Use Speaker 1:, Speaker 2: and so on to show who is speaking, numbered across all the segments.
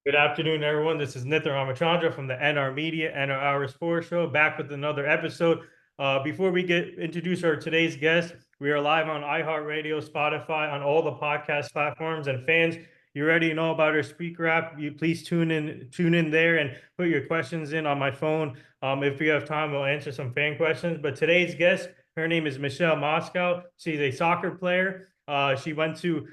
Speaker 1: Good afternoon, everyone. This is Nithar Ramachandra from the NR Media, NR Hour Sports Show, back with another episode. Before we introduce our today's guest, we are live on iHeartRadio, Spotify, on all the podcast platforms. And fans, you already know about our speaker app. You please tune in there and put your questions in on my phone. If we have time, we'll answer some fan questions. But today's guest, her name is Michelle Moskau. She's a soccer player. She went to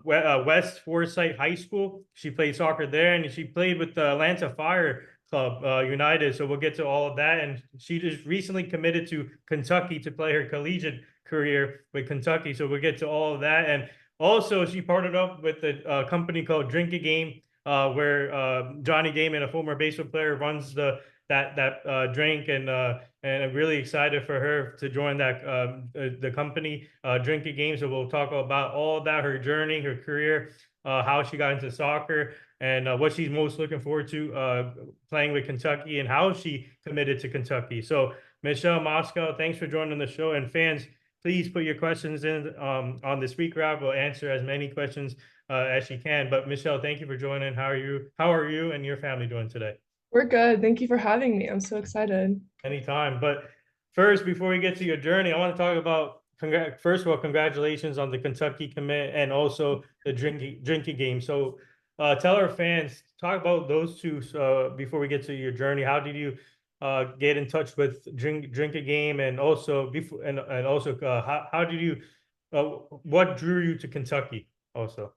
Speaker 1: West Forsyth High School. She played soccer there, and she played with the Atlanta Fire Club United. So we'll get to all of that. And she just recently committed to Kentucky to play her collegiate career with Kentucky. So we'll get to all of that. And also, she partnered up with a company called Drink a Game, where Johnny Damon, a former baseball player, runs that drink, and I'm really excited for her to join the company, Drink a Game. So we'll talk about all about her journey, her career, how she got into soccer, and what she's most looking forward to playing with Kentucky, and how she committed to Kentucky. So Michelle Moscow, thanks for joining the show, and fans, please put your questions in on the speaker app. We'll answer as many questions as she can. But Michelle, thank you for joining. How are you? How are you and your family doing today?
Speaker 2: We're good. Thank you for having me. I'm so excited.
Speaker 1: Anytime. But first, before we get to your journey, I want to talk about first of all, congratulations on the Kentucky commit and also the drinking game. So tell our fans, talk about those two before we get to your journey. How did you get in touch with drink a game, and also before and also how did you what drew you to Kentucky also?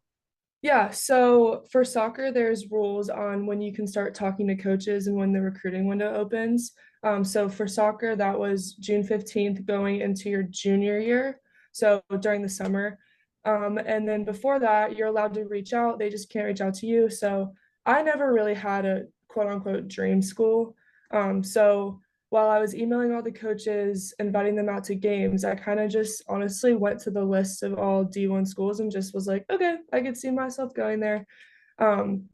Speaker 2: Yeah, so for soccer, there's rules on when you can start talking to coaches and when the recruiting window opens. So for soccer, that was June 15th going into your junior year, so during the summer. And then before that, you're allowed to reach out. They just can't reach out to you. So I never really had a quote unquote dream school. So while I was emailing all the coaches, inviting them out to games, I kind of just honestly went to the list of all D1 schools and just was like, okay, I could see myself going there. And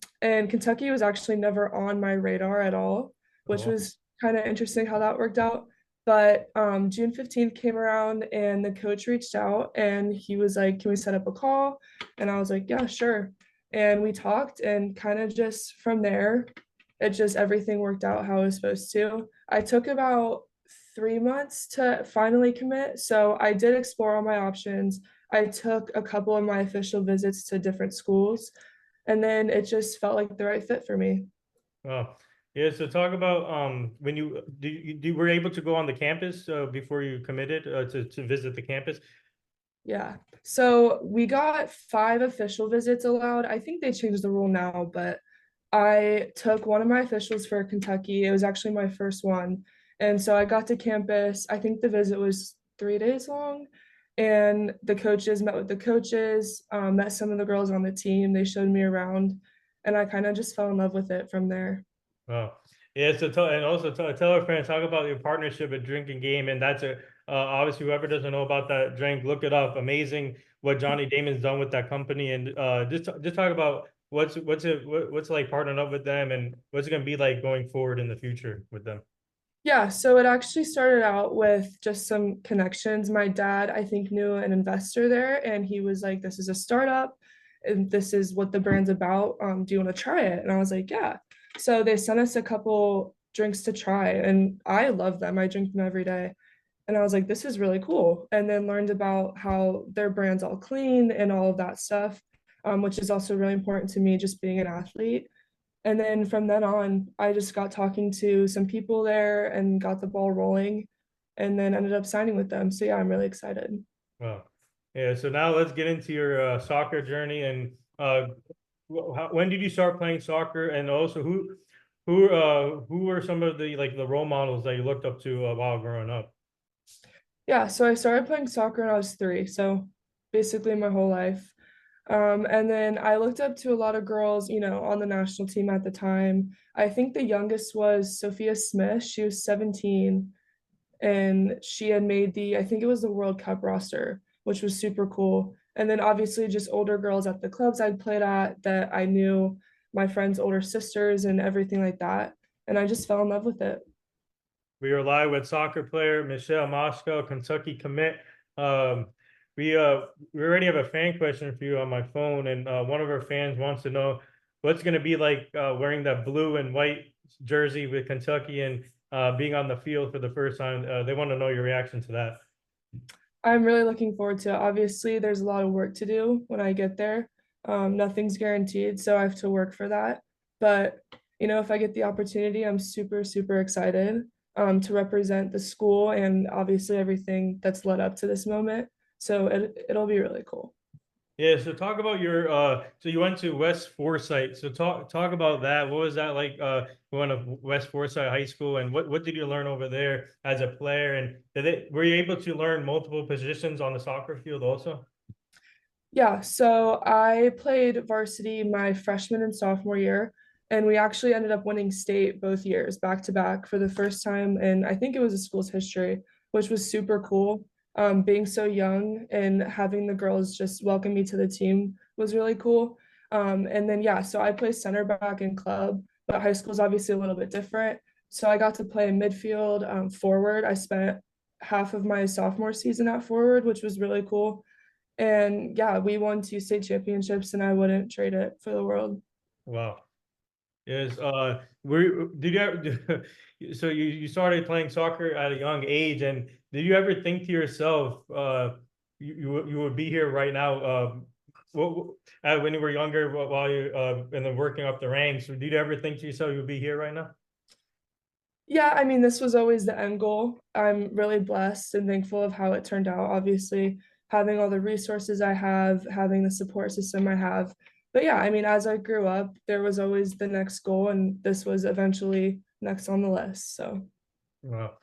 Speaker 2: Kentucky was actually never on my radar at all, which
Speaker 1: Oh,
Speaker 2: was kind of interesting how that worked out. But June 15th came around and the coach reached out and he was like, can we set up a call? And I was like, yeah, sure. And we talked, and kind of just from there, it just everything worked out how it was supposed to. I took about 3 months to finally commit. So I did explore all my options. I took a couple of my official visits to different schools, and then it just felt like the right fit for me.
Speaker 1: oh. Yeah, so talk about when you were able to go on the campus before you committed to visit the campus.
Speaker 2: Yeah. So we got 5 official visits allowed. I think they changed the rule now, but I took one of my officials for Kentucky. It was actually my first one. And so I got to campus. I think the visit was 3 days long. And the coaches met with the coaches, met some of the girls on the team. They showed me around, and I kind of just fell in love with it from there.
Speaker 1: Oh, yeah. So tell our friends, talk about your partnership at Drinking Game, and that's a obviously whoever doesn't know about that drink, look it up. Amazing what Johnny Damon's done with that company, and just talk about what's like partnering up with them, and what's it gonna be like going forward in the future with them.
Speaker 2: Yeah, so it actually started out with just some connections. My dad, I think, knew an investor there, and he was like, "This is a startup, and this is what the brand's about. Do you want to try it?" And I was like, "Yeah." So they sent us a couple drinks to try, and I love them. I drink them every day. And I was like, "This is really cool." And then learned about how their brand's all clean and all of that stuff, which is also really important to me, just being an athlete. And then from then on, I just got talking to some people there and got the ball rolling, and then ended up signing with them. So yeah, I'm really excited.
Speaker 1: Well, yeah. So now let's get into your soccer journey, and when did you start playing soccer, and also who were some of the like the role models that you looked up to while growing up?
Speaker 2: Yeah, so I started playing soccer when I was 3, so basically my whole life. And then I looked up to a lot of girls, on the national team at the time. I think the youngest was Sophia Smith. She was 17, and she had made I think it was the World Cup roster, which was super cool. And then obviously just older girls at the clubs I'd played at that I knew, my friends' older sisters and everything like that. And I just fell in love with it.
Speaker 1: We are live with soccer player Michelle Moskau, Kentucky commit. Um, we already have a fan question for you on my phone, and one of our fans wants to know what's going to be like wearing that blue and white jersey with Kentucky and being on the field for the first time. They want to know your reaction to that.
Speaker 2: I'm really looking forward to it. Obviously, there's a lot of work to do when I get there. Nothing's guaranteed, so I have to work for that. But if I get the opportunity, I'm super, super excited to represent the school and obviously everything that's led up to this moment. So it'll be really cool.
Speaker 1: Yeah, so talk about your so you went to West Forsyth. So talk about that. What was that like going to West Forsyth High School, and what did you learn over there as a player? And were you able to learn multiple positions on the soccer field also?
Speaker 2: Yeah, so I played varsity my freshman and sophomore year, and we actually ended up winning state both years back to back for the first time. And I think it was a school's history, which was super cool. Being so young and having the girls just welcome me to the team was really cool. And then, yeah, so I play center back in club, but high school is obviously a little bit different. So I got to play midfield, forward. I spent half of my sophomore season at forward, which was really cool. And yeah, we won two state championships, and I wouldn't trade it for the world.
Speaker 1: Wow. Yes. Were did you ever, so you started playing soccer at a young age, and did you ever think to yourself, you would be here right now? What, when you were younger, while you and then working up the ranks, did you ever think to yourself you would be here right now?
Speaker 2: Yeah, I mean, this was always the end goal. I'm really blessed and thankful of how it turned out, obviously, having all the resources I have, having the support system I have. But yeah, I mean, as I grew up, there was always the next goal, and this was eventually next on the list. So,
Speaker 1: Wow.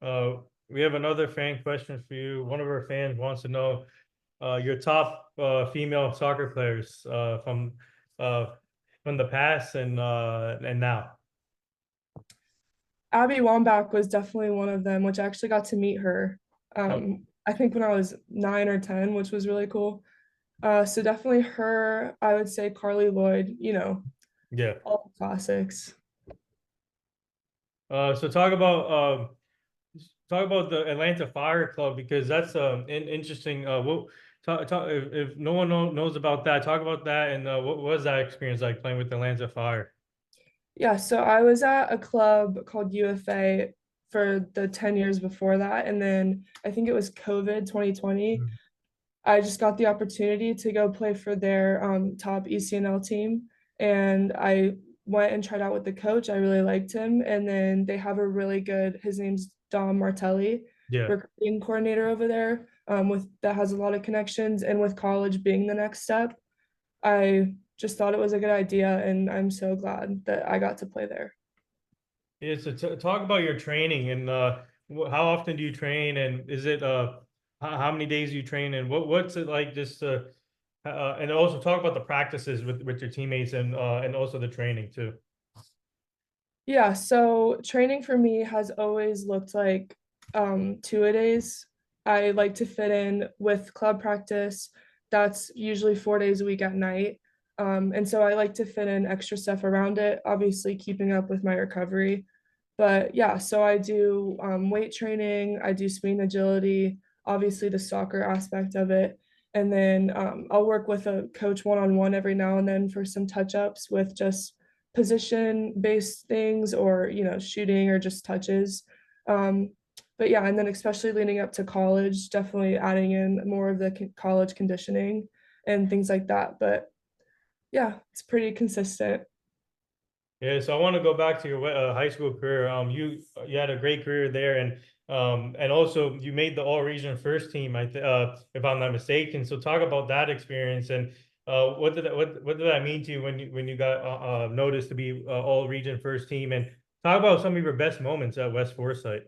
Speaker 1: Uh, we have another fan question for you. One of our fans wants to know your top female soccer players uh, from the past and now.
Speaker 2: Abby Wambach was definitely one of them, which I actually got to meet her.
Speaker 1: Oh,
Speaker 2: I think when I was 9 or 10, which was really cool. So definitely her, I would say Carly Lloyd,
Speaker 1: yeah.
Speaker 2: all the classics.
Speaker 1: So talk about the Atlanta Fire Club because that's interesting. If no one knows about that, talk about that and what was that experience like playing with Atlanta Fire?
Speaker 2: Yeah, so I was at a club called UFA for the 10 years before that. And then I think it was COVID 2020.
Speaker 1: Mm.
Speaker 2: I just got the opportunity to go play for their top ECNL team. And I went and tried out with the coach. I really liked him. And then they have a really good, his name's Dom Martelli,
Speaker 1: Yeah.
Speaker 2: recruiting coordinator over there, with that has a lot of connections. And with college being the next step, I just thought it was a good idea. And I'm so glad that I got to play there.
Speaker 1: Yeah, so talk about your training and how often do you train and is it how many days do you train and what's it like just and also talk about the practices with your teammates and also the training too.
Speaker 2: Yeah, so training for me has always looked like two-a-days. I like to fit in with club practice. That's usually 4 days a week at night. And so I like to fit in extra stuff around it, obviously keeping up with my recovery. But yeah, so I do weight training, I do speed and agility, obviously the soccer aspect of it. And then I'll work with a coach one-on-one every now and then for some touch-ups with just position based things or shooting or just touches. Um, but yeah, and then especially leading up to college, definitely adding in more of the college conditioning and things like that. But yeah, it's pretty consistent.
Speaker 1: Yeah, so I want to go back to your high school career. You had a great career there, and also you made the all region first team. If I'm not mistaken. So talk about that experience and what did that mean to you when you got noticed to be all region first team, and talk about some of your best moments at West Forsyth.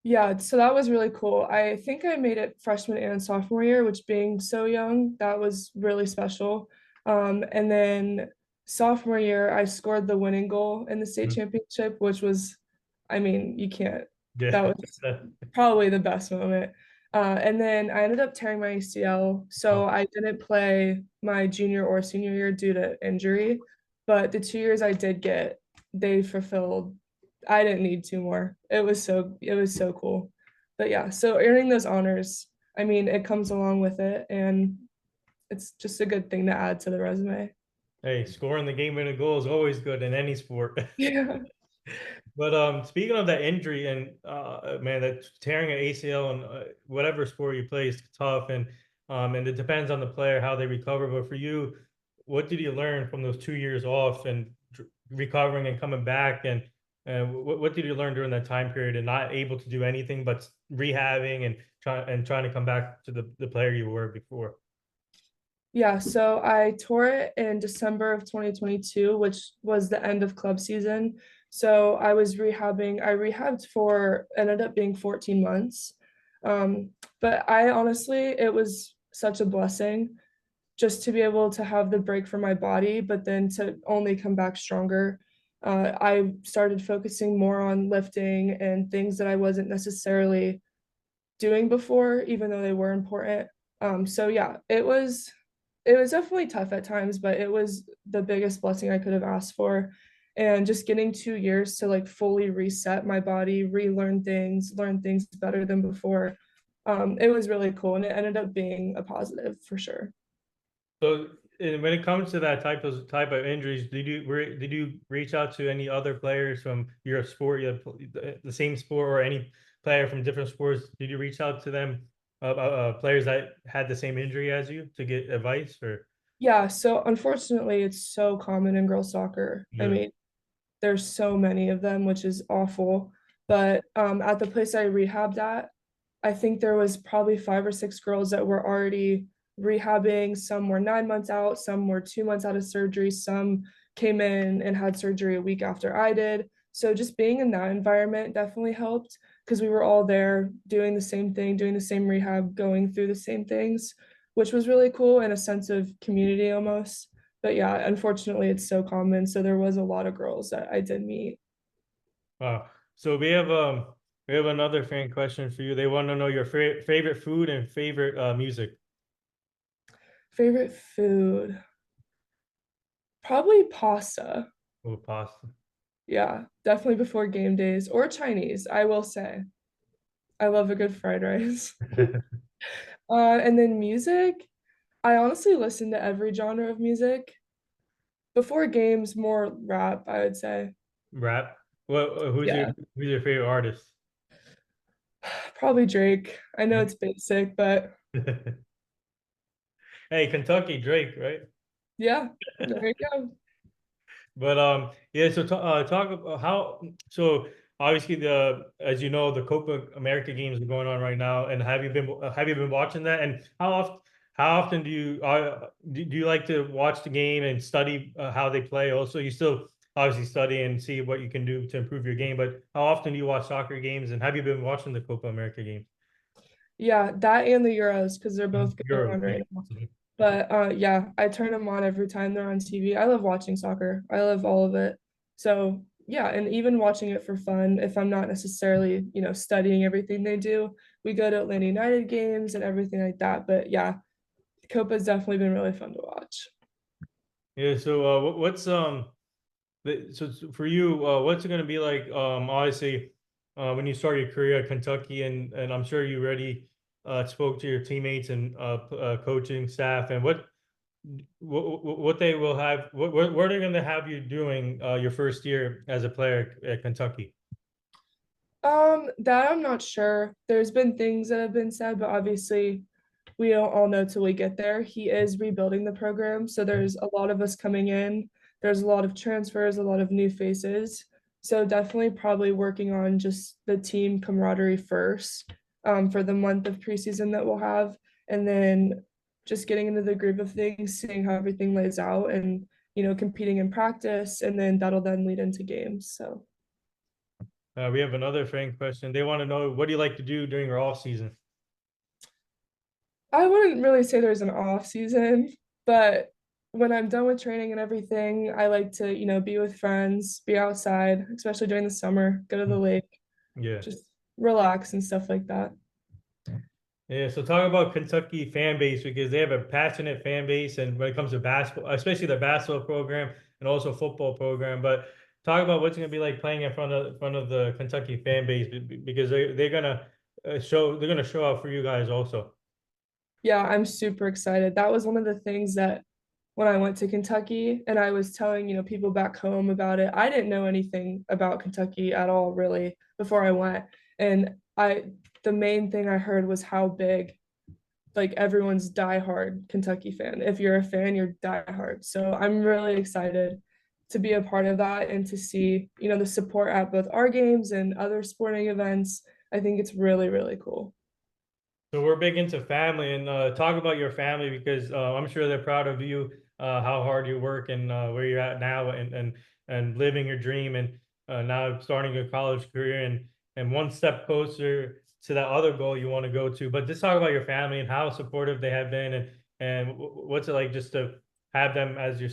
Speaker 2: Yeah, so that was really cool. I think I made it freshman and sophomore year, which being so young, that was really special. And then sophomore year, I scored the winning goal in the state
Speaker 1: Mhm.
Speaker 2: championship, which was, I mean, you can't,
Speaker 1: Yeah.
Speaker 2: that was probably the best moment. And then I ended up tearing my ACL, so
Speaker 1: Oh,
Speaker 2: I didn't play my junior or senior year due to injury. But the 2 years I did get, they fulfilled. I didn't need two more. It was so cool. But yeah, so earning those honors, I mean, it comes along with it, and it's just a good thing to add to the resume.
Speaker 1: Hey, scoring the game-winning goal is always good in any sport.
Speaker 2: Yeah.
Speaker 1: But speaking of that injury and man, that tearing an ACL and whatever sport you play is tough, and it depends on the player how they recover. But for you, what did you learn from those 2 years off and recovering and coming back, and what did you learn during that time period and not able to do anything but rehabbing and trying to come back to the player you were before?
Speaker 2: Yeah, so I tore it in December of 2022, which was the end of club season. So I was rehabbing. I rehabbed for ended up being 14 months. But I honestly, it was such a blessing just to be able to have the break for my body, but then to only come back stronger. I started focusing more on lifting and things that I wasn't necessarily doing before, even though they were important. So yeah, it was definitely tough at times, but it was the biggest blessing I could have asked for. And just getting 2 years to like fully reset my body, relearn things, learn things better than before. It was really cool, and it ended up being a positive for sure.
Speaker 1: So, when it comes to that type of injuries, did you reach out to any other players from your sport, the same sport, or any player from different sports? Did you reach out to them, players that had the same injury as you, to get advice? Or
Speaker 2: Yeah, so unfortunately, it's so common in girls soccer. I
Speaker 1: yeah,
Speaker 2: mean, there's so many of them, which is awful. But at the place I rehabbed at, I think there was probably 5 or 6 girls that were already rehabbing. Some were 9 months out, some were 2 months out of surgery, some came in and had surgery a week after I did. So just being in that environment definitely helped because we were all there doing the same thing, doing the same rehab, going through the same things, which was really cool and a sense of community almost. But yeah, unfortunately, it's so common. So there was a lot of girls that I did meet.
Speaker 1: wow. So we have another fan question for you. They want to know your favorite food and favorite music.
Speaker 2: Favorite food, probably pasta.
Speaker 1: Oh, pasta.
Speaker 2: Yeah, definitely before game days or Chinese, I will say. I love a good fried rice. And then music, I honestly listen to every genre of music. Before games, more rap, I would say.
Speaker 1: Rap. What? Who's your
Speaker 2: Yeah,
Speaker 1: who's your favorite artist?
Speaker 2: probably Drake. I know it's basic, but
Speaker 1: Hey, Kentucky Drake, right?
Speaker 2: yeah, there you go.
Speaker 1: But yeah, so talk about how, so obviously, the as you know, the Copa America games are going on right now, and have you been watching that? And how often do you like to watch the game and study how they play? Also, you still obviously study and see what you can do to improve your game, but how often do you watch soccer games, and have you been watching the Copa America games?
Speaker 2: Yeah, that and the Euros because they're both going
Speaker 1: Euros,
Speaker 2: on
Speaker 1: yeah.
Speaker 2: right now. But yeah, I turn them on every time they're on TV. I love watching soccer. I love all of it. So yeah, and even watching it for fun, if I'm not necessarily, studying everything they do, we go to Atlanta United games and everything like that. But yeah, Copa's definitely been really fun to watch.
Speaker 1: Yeah. So what's so for you, what's it going to be like? Obviously, when you start your career at Kentucky, and I'm sure you already spoke to your teammates and coaching staff, and what they will have, what are they going to have you doing your first year as a player at Kentucky?
Speaker 2: That I'm not sure. There's been things that have been said, but obviously we don't all know till we get there. He is rebuilding the program, so there's a lot of us coming in. There's a lot of transfers, a lot of new faces. So definitely probably working on just the team camaraderie first, for the month of preseason that we'll have, and then just getting into the groove of things, seeing how everything lays out, and competing in practice, and then that'll then lead into games. So.
Speaker 1: We have another fan question. They want to know, what do you like to do during your off season?
Speaker 2: I wouldn't really say there's an off season, but when I'm done with training and everything, I like to, be with friends, be outside, especially during the summer, go to the lake,
Speaker 1: Yeah.
Speaker 2: just relax and stuff like that.
Speaker 1: Yeah, so talk about Kentucky fan base, because they have a passionate fan base, and when it comes to basketball, especially the basketball program and also football program. But talk about what's going to be like playing in front of the Kentucky fan base, because they're gonna show out for you guys also.
Speaker 2: Yeah, I'm super excited. That was one of the things that when I went to Kentucky, and I was telling, people back home about it. I didn't know anything about Kentucky at all really before I went. And the main thing I heard was how big, like, everyone's diehard Kentucky fan. If you're a fan, you're diehard. So I'm really excited to be a part of that and to see, the support at both our games and other sporting events. I think it's really, really cool.
Speaker 1: So we're big into family, and talk about your family because I'm sure they're proud of you, how hard you work, and where you're at now, and living your dream, and now starting your college career, and one step closer to that other goal you want to go to. But just talk about your family and how supportive they have been, and what's it like just to have them as your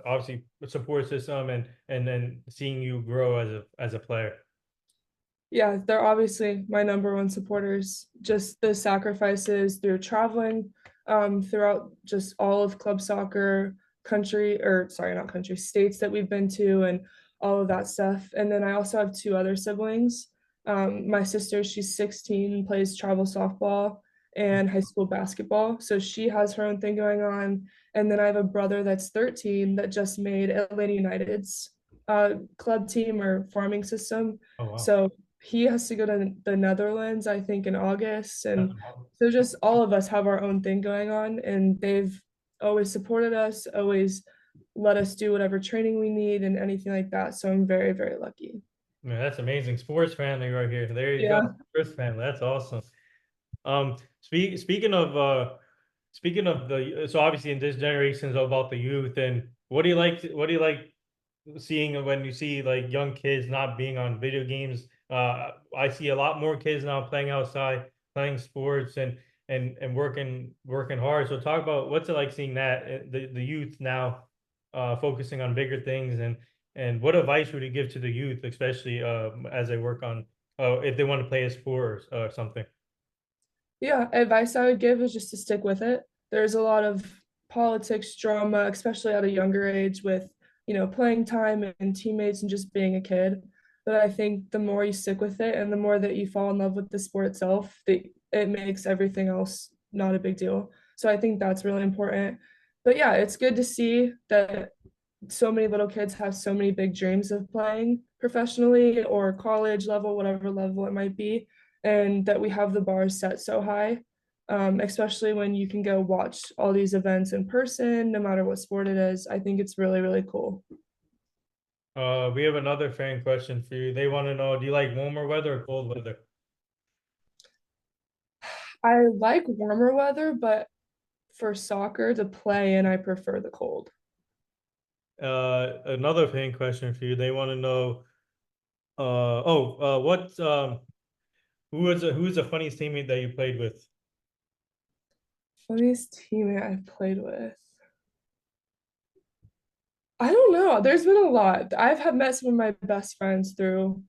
Speaker 1: obviously support system, and then seeing you grow as a player.
Speaker 2: Yeah, they're obviously my number one supporters. Just the sacrifices through traveling, throughout just all of club soccer, country, or sorry, not country, states that we've been to, and all of that stuff. And then I also have two other siblings. My sister, she's 16 and plays travel softball and high school basketball. So she has her own thing going on. And then I have a brother that's 13 that just made Atlanta United's club team or farming system.
Speaker 1: Oh wow,
Speaker 2: So he has to go to the Netherlands, I think, in August.
Speaker 1: that's
Speaker 2: And
Speaker 1: awesome.
Speaker 2: so just all of us have our own thing going on, and they've always supported us, always let us do whatever training we need and anything like that. So I'm very, very lucky.
Speaker 1: Man, that's amazing. Sports family right here. There you go.
Speaker 2: Yeah.
Speaker 1: Sports family. That's awesome. Speaking of the so obviously in this generation is all about the youth, and what do you like seeing when you see like young kids not being on video games? I see a lot more kids now playing outside, playing sports, and working hard. So talk about what's it like seeing that the youth now focusing on bigger things, and what advice would you give to the youth, especially as they work on if they want to play a sport or something?
Speaker 2: Yeah, advice I would give is just to stick with it. There's a lot of politics drama, especially at a younger age with, playing time and teammates and just being a kid. But I think the more you stick with it and the more that you fall in love with the sport itself, it makes everything else not a big deal. So I think that's really important. But yeah, it's good to see that so many little kids have so many big dreams of playing professionally or college level, whatever level it might be, and that we have the bars set so high, especially when you can go watch all these events in person, no matter what sport it is. I think it's really, really cool.
Speaker 1: We have another fan question for you. They want to know, do you like warmer weather or cold weather?
Speaker 2: I like warmer weather, but for soccer to play in, I prefer the cold.
Speaker 1: Another fan question for you. They want to know, what who's the funniest teammate that you played with?
Speaker 2: Funniest teammate I've played with. I don't know. There's been a lot. I've had met some of my best friends through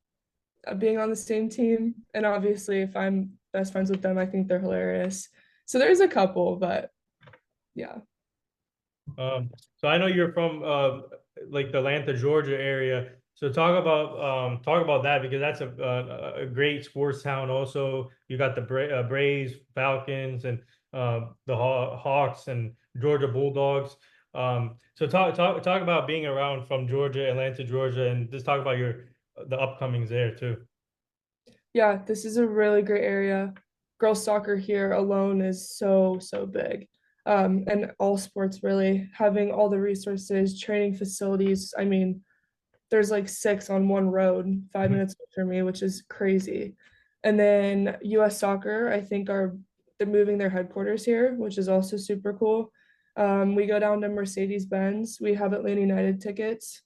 Speaker 2: being on the same team. And obviously, if I'm best friends with them, I think they're hilarious. So there's a couple, but yeah.
Speaker 1: So I know you're from like the Atlanta, Georgia area. So talk about that because that's a great sports town. Also, you got the Braves, Falcons, and the Hawks and Georgia Bulldogs. So talk about being around from Georgia, Atlanta, Georgia, and just talk about your the upcomings there too.
Speaker 2: Yeah, this is a really great area. Girls soccer here alone is so, so big. And all sports really having all the resources, training facilities. I mean, there's like six on one road, 5 minutes from me, which is crazy. And then US Soccer, I think they're moving their headquarters here, which is also super cool. We go down to Mercedes-Benz. We have Atlanta United tickets.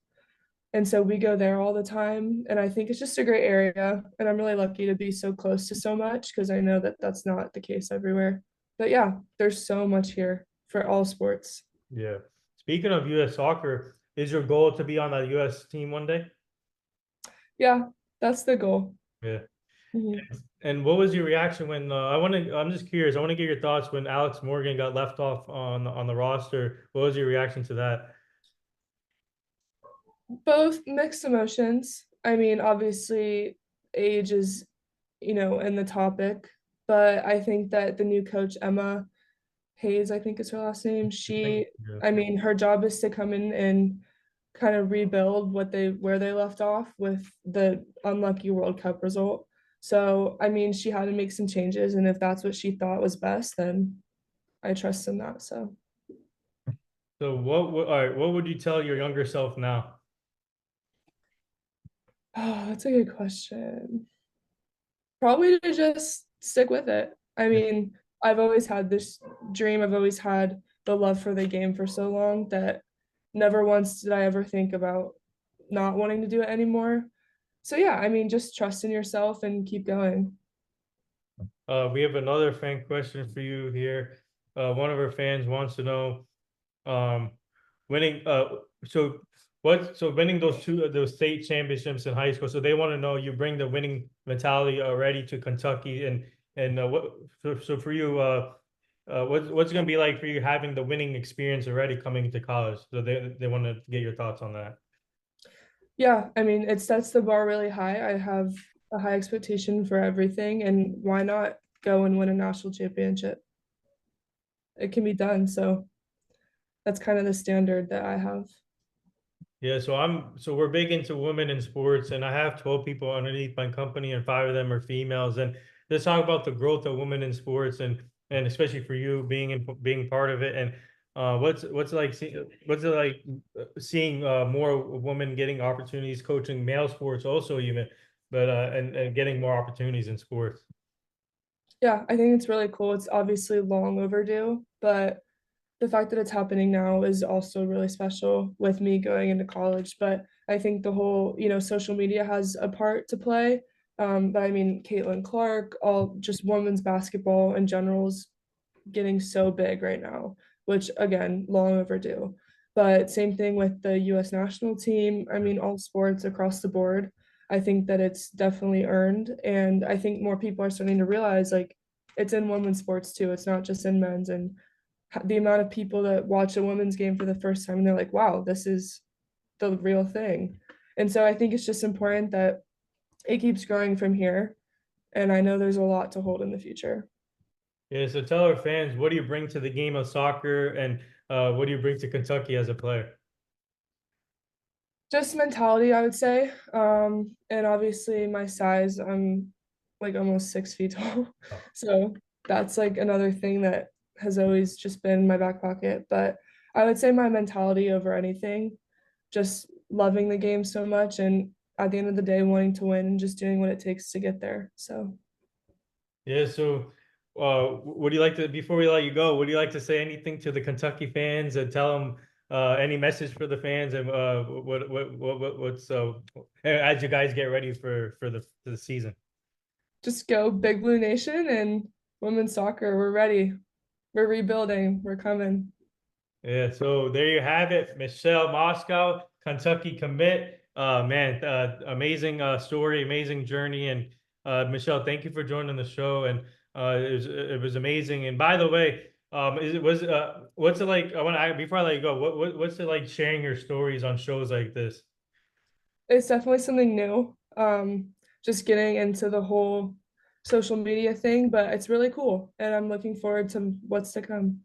Speaker 2: And so we go there all the time. And I think it's just a great area. And I'm really lucky to be so close to so much because I know that that's not the case everywhere. But yeah, there's so much here for all sports.
Speaker 1: Yeah. Speaking of U.S. soccer, is your goal to be on that U.S. team one day?
Speaker 2: Yeah, that's the goal.
Speaker 1: Yeah.
Speaker 2: Mhm.
Speaker 1: And what was your reaction when I'm just curious. I want to get your thoughts when Alex Morgan got left off on the roster. What was your reaction to that?
Speaker 2: Both mixed emotions. I mean, obviously, age is, in the topic, but I think that the new coach, Emma, Hayes, I think is her last name.
Speaker 1: I think, yeah.
Speaker 2: I mean, her job is to come in and kind of rebuild where they left off with the unlucky World Cup result. So, I mean, she had to make some changes, and if that's what she thought was best, then I trust in that. So,
Speaker 1: So all right, what would you tell your younger self now?
Speaker 2: oh, that's a good question. Probably to just stick with it. I mean, I've always had this dream. I've always had the love for the game for so long that never once did I ever think about not wanting to do it anymore. So yeah, I mean, just trust in yourself and keep going.
Speaker 1: We have another fan question for you here. One of our fans wants to know, um, winning. So winning those state championships in high school. So they want to know you bring the winning mentality already to Kentucky, and what. So for you, what's it gonna be like for you having the winning experience already coming to college? So they want to get your thoughts on that.
Speaker 2: Yeah, I mean, it sets the bar really high. I have a high expectation for everything, and why not go and win a national championship? It can be done. So that's kind of the standard that I have.
Speaker 1: Yeah, so we're big into women in sports, and I have 12 people underneath my company, and five of them are females. And let's talk about the growth of women in sports, and especially for you being part of it. And what's it like seeing more women getting opportunities coaching male sports also even, but and getting more opportunities in sports.
Speaker 2: Yeah, I think it's really cool. It's obviously long overdue, but the fact that it's happening now is also really special with me going into college. But I think the whole, social media has a part to play. But I mean, Caitlin Clark, all just women's basketball in general is getting so big right now, which again, long overdue. But same thing with the US national team. I mean, all sports across the board. I think that it's definitely earned. And I think more people are starting to realize like it's in women's sports too. It's not just in men's. And the amount of people that watch a women's game for the first time and they're like, wow, this is the real thing. And so I think it's just important that it keeps growing from here. And I know there's a lot to hold in the future.
Speaker 1: Yeah, so tell our fans, what do you bring to the game of soccer, and what do you bring to Kentucky as a player?
Speaker 2: Just mentality, I would say. And obviously my size, I'm like almost 6 feet tall. So that's like another thing that has always just been in my back pocket. But I would say my mentality over anything, just loving the game so much and at the end of the day wanting to win and just doing what it takes to get there. So
Speaker 1: Yeah, so would you like to, before we let you go, would you like to say anything to the Kentucky fans and tell them any message for the fans, and what's as you guys get ready for the season?
Speaker 2: just go Big Blue Nation and women's soccer. We're ready. We're rebuilding. We're coming.
Speaker 1: Yeah, so there you have it, Michelle Moskau, Kentucky commit. Man, amazing story, amazing journey, and Michelle, thank you for joining the show, and it was amazing. And by the way, what's it like? I want to before I let you go, what's it like sharing your stories on shows like this?
Speaker 2: It's definitely something new. Just getting into the whole social media thing, but it's really cool, and I'm looking forward to what's to come.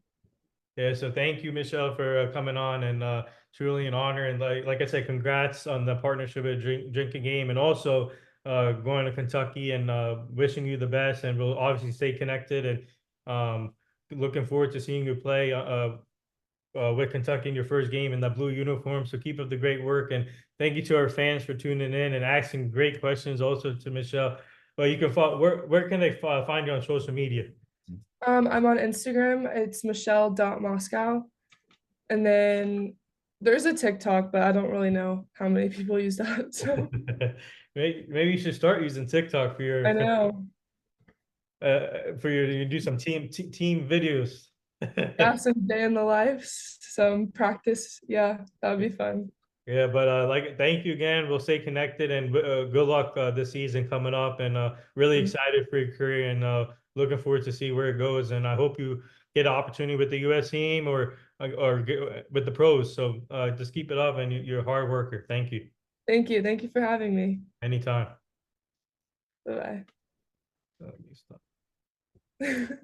Speaker 1: Yeah, so thank you, Michelle, for coming on, and truly an honor. And like I said, congrats on the partnership at Drinking Game, and also going to Kentucky, and wishing you the best. And we'll obviously stay connected, and looking forward to seeing you play with Kentucky in your first game in the blue uniform. So keep up the great work, and thank you to our fans for tuning in and asking great questions. Also to Michelle. Well, you can follow, where can they find you on social media?
Speaker 2: I'm on Instagram. It's michelle.moscow. And then there's a TikTok, but I don't really know how many people use that. So
Speaker 1: Maybe you should start using TikTok for
Speaker 2: I
Speaker 1: your
Speaker 2: know.
Speaker 1: you do some team videos.
Speaker 2: Yeah, some day in the life, some practice. Yeah, that would be fun.
Speaker 1: Yeah, but like, thank you again. We'll stay connected, and good luck this season coming up. And really excited for your career, and looking forward to see where it goes. And I hope you get an opportunity with the U.S. team, or with the pros. So just keep it up, and you're a hard worker. Thank you.
Speaker 2: Thank you. Thank you for having me.
Speaker 1: Anytime.
Speaker 2: Bye-bye.
Speaker 1: Uh,